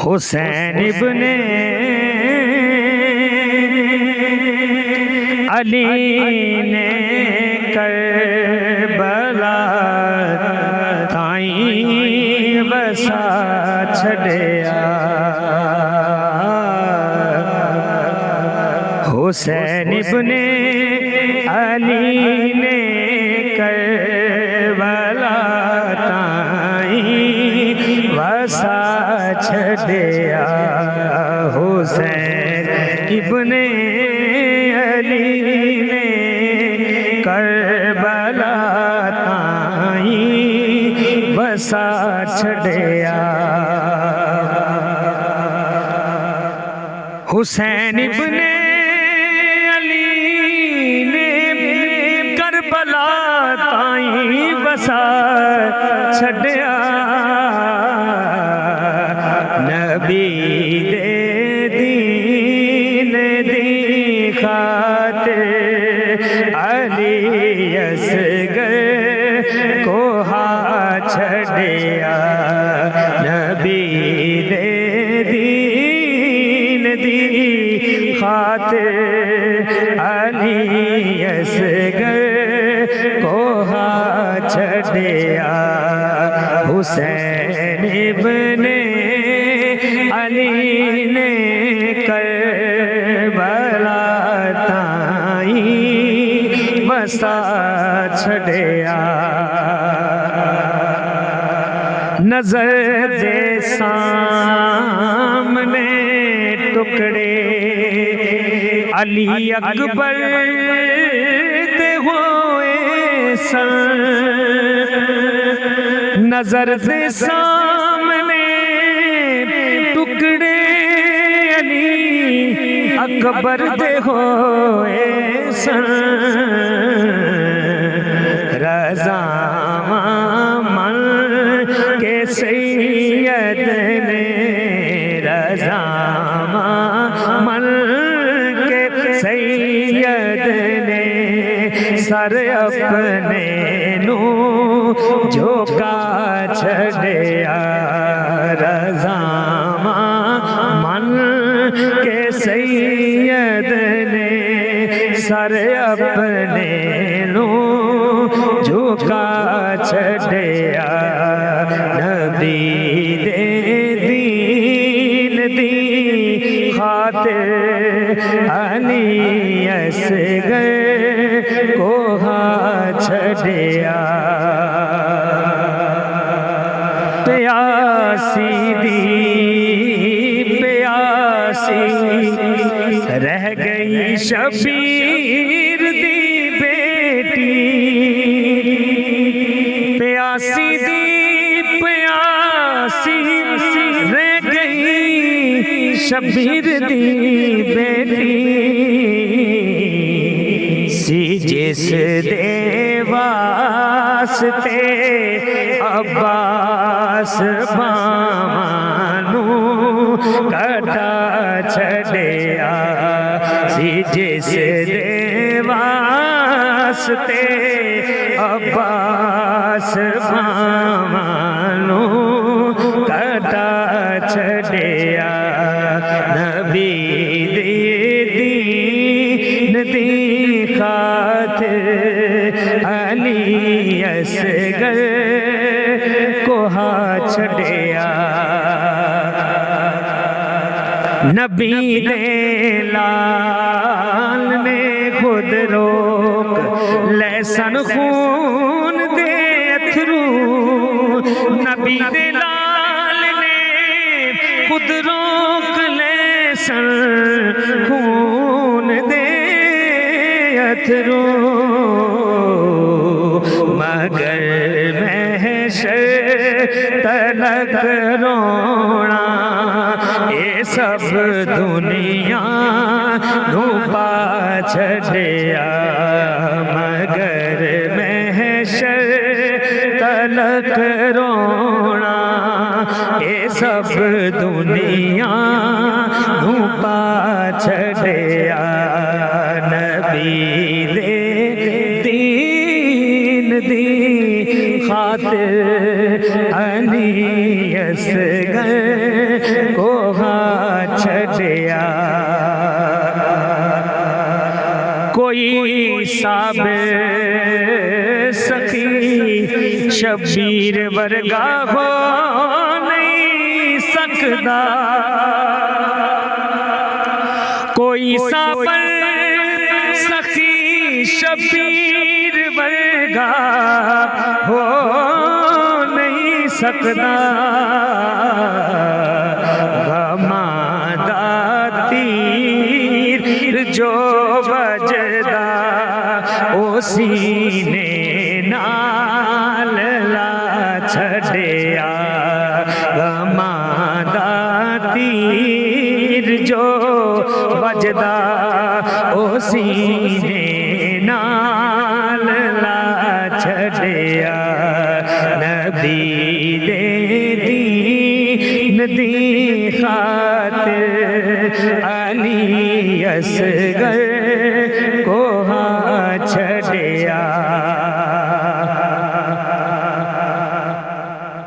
حسین ابن علی نے کربلا تائیں وسا چھڑیا حسین ابن علی نے کربلا تائیں وسا چھڑیا حسین ابن علی نے کربلا تائیں وسا چھڑیا حسین ابن علی نے کربلا تائیں وسا چھڑیا نبی دے دین دی خاطر علی اصغر کو ہاں چھڑیا نبی دے دین دی خاطر علی اصغر کو ہاں چھڑیا حسین ابن علی نے کربلا تائیں وسا چھڑیا نظر دے سامنے ٹکڑے علی اکبر دے ہوئے سر نظر دے سامنے ٹکڑے علی اکبر دے ہوئے سن رضا من کے سید نے رضا من کے سید نے سر اپنے نو جھوکا چھڑیا رضا من کے سید نے سر اپنے نو جھوکا چھڑیا نبی دے دین دی خاطر علی اصغر کو ہاں چھڑیا پیاسی دی پیاسی رہ گئی شبیر دی بیٹی پیاسی دی پیاسی رہ گئی شبیر دی بیٹی سی جس دے واسطے عباس بامانو کٹا چھڑیا سی جس دے واسطے عباس بامانو کٹا چھڑیا نبی دے دین دی خاطر علی اصغر کو ہاں چھڑیا نبی دے لال نے خود روک لہسن خون دے اتھرو نبی دے لال نے خود روک لہسن خون دے اتھرو مگر محشر تلک رونا اے سب دنیا نو پا چھڑیا مگر محشر تلک رونا اے سب دنیا نو پا چھڑیا نبی دے خاطر علی اصغر کو ہاں چھڈیا کوئی صابر سخی شبیر ورگا ہو نہیں سکتا کوئی صابر سخی شبیر ورگا ہو نہیں سکتا غمادہ تیر جو وجدا اسی نے نال لا چھڈیا غمادہ تیر جو وجدا اسی نے نال لا چھڈیا نبی دے دین دی خاطر علی اصغر کو ہاں چھڈیا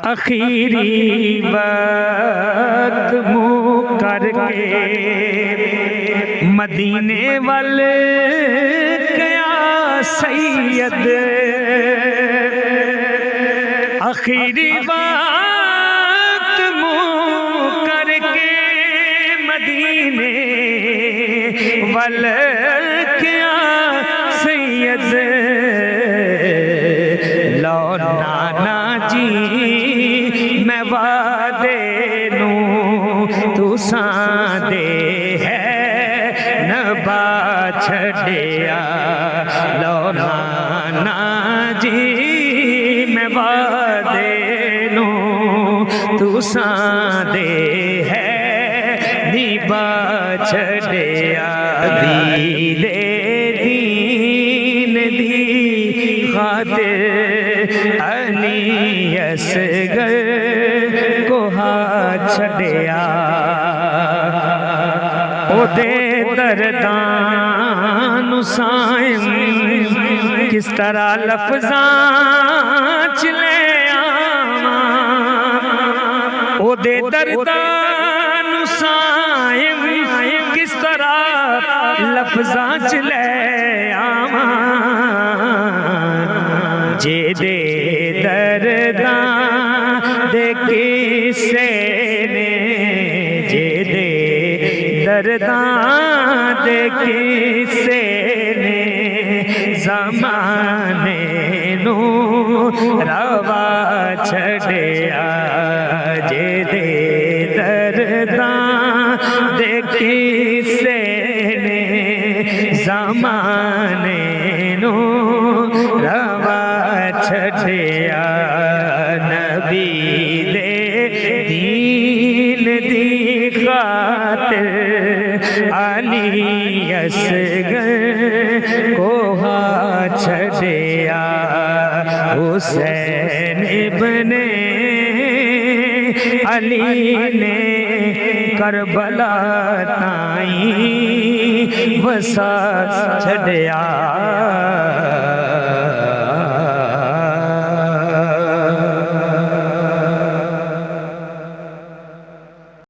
آخری وقت منہ کر کے مدینے والے کیا سید آخری وقت منہ کر کے مدینے والے کیا سید لو نانا جی میں وعدے نوں تساں دے ہے نبا چھڈیا لو نانا جی میں وعدے نوں تساں دے ہے نبا چھڈیا دے دین دی خاطر علی اصغر کو ہاں چھڈیا او دے درداں نو سائیں کس طرح لفظاں چ لے آواں او دے درداں نو سائیں کس طرح لفظاں چ لے آواں جے دے درداں دے کسے نے جے دے درداں دے کسے نے زمانے نو روا چھڈیا جے دے درداں دے کسے نے زمانے نو روا چھڈیا نبی دے دین دی خاطر علی اصغر کو ہاں چھڈیا حسین ابن علی نے کربلا تائیں وسا چھڈیا